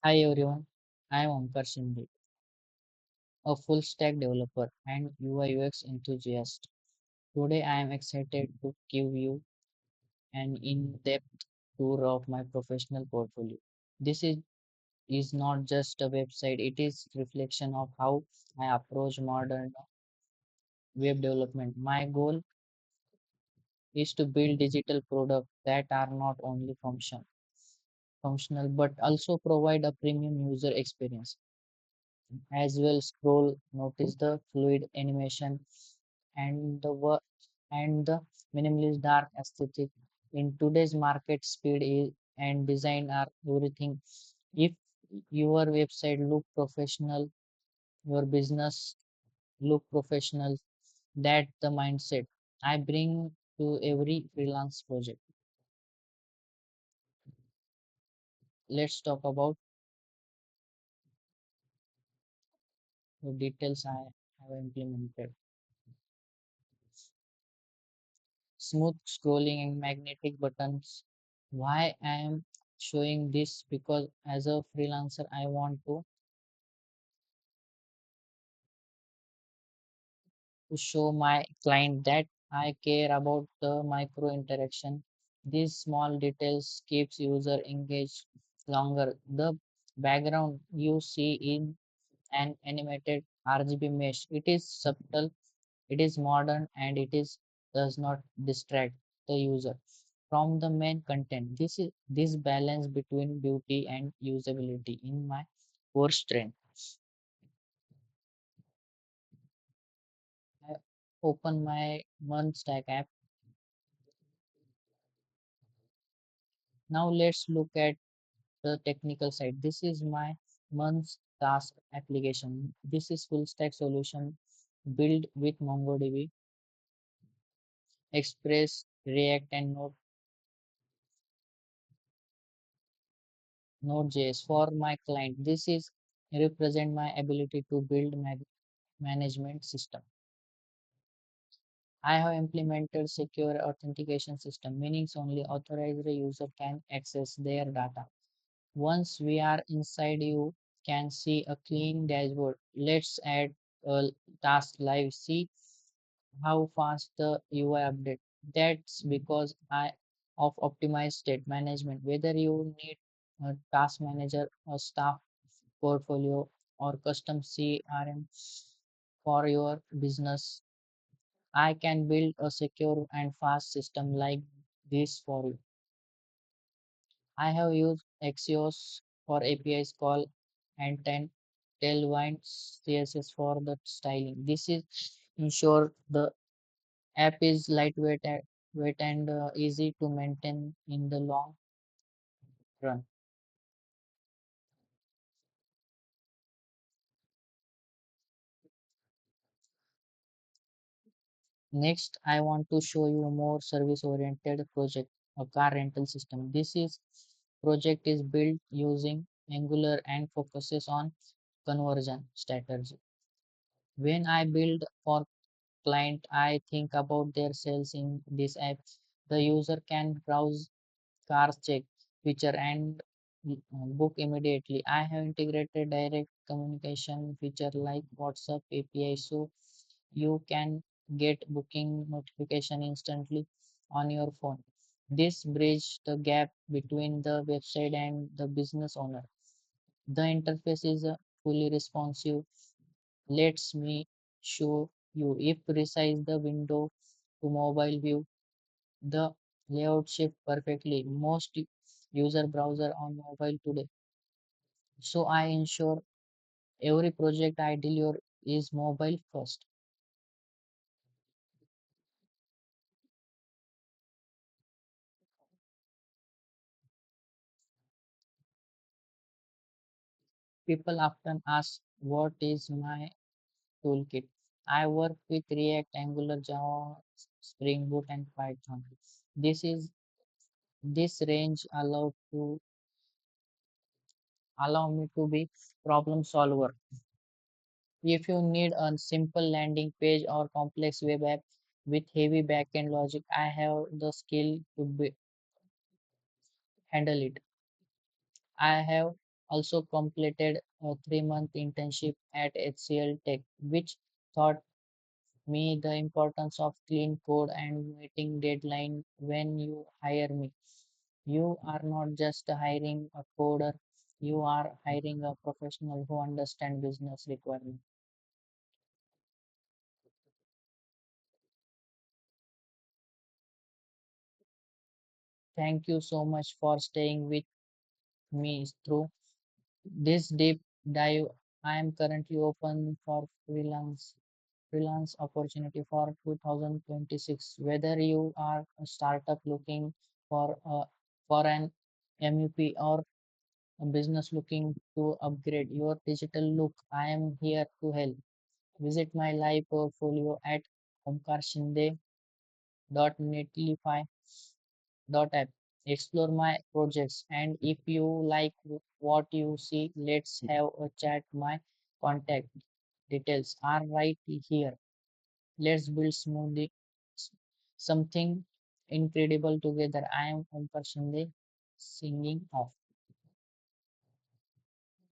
Hi everyone, I am OMKAR Shinde, a full stack developer and UI UX enthusiast. Today I am excited to give you an in-depth tour of my professional portfolio. This is not just a website, it is reflection of how I approach modern web development. My goal is to build digital products that are not only functional but also provide a premium user experience. As well scroll, notice the fluid animation and the minimalist dark aesthetic. In today's market, and design are everything. If your website look professional, your business look professional, that the mindset I bring to every freelance project. Let's talk about the details I have implemented. Smooth scrolling and magnetic buttons. Why I am showing this? Because as a freelancer I want to show my client that I care about the micro interaction. These small details keeps user engaged longer. The background you see in an animated RGB mesh, it is subtle, it is modern, and it is does not distract the user from the main content. This balance between beauty and usability in my core strength. I open my MERN stack app. Now let's look at the technical side. This is my MERN's task application. This is full stack solution built with MongoDB, Express, React, and Node.js for my client. This is represent my ability to build management system. I have implemented secure authentication system, meaning only authorized user can access their data. Once we are inside, you can see a clean dashboard. Let's add a task live. See how fast the UI update. That's because I of optimized state management. Whether you need a task manager, a staff portfolio, or custom CRM for your business, I can build a secure and fast system like this for you. I have used Axios for APIs call and Tailwind CSS for the styling. This is ensure the app is weight and easy to maintain in the long run. Next, I want to show you a more service-oriented project, a car rental system. This is project is built using Angular and focuses on conversion strategy. When I build for client, I think about their sales in this app. The user can browse cars, check feature, and book immediately. I have integrated direct communication feature like WhatsApp API, so you can get booking notification instantly on your phone. This bridge the gap between the website and the business owner. The interface is fully responsive. Lets me show you if resize the window to mobile view. The layout shift perfectly. Most user browser on mobile today. So I ensure every project I deliver is mobile first. People often ask what is my toolkit. I work with React, Angular, Java, Spring Boot, and Python. This is this range allow me to be problem solver. If you need a simple landing page or complex web app with heavy backend logic, I have the skill to handle it. I have Also completed a 3-month internship at HCL Tech, which taught me the importance of clean code and meeting deadline. When you hire me, you are not just hiring a coder, you are hiring a professional who understands business requirements. Thank you so much for staying with me through this deep dive. I am currently open for freelance opportunity for 2026. Whether you are a startup looking for an MEP or a business looking to upgrade your digital look, I am here to help. Visit my live portfolio at omkarshinde.netlify.app. Explore my projects, and if you like what you see, let's have a chat. My contact details are right here. Let's build something incredible together. I am Omkar Shinde, singing off.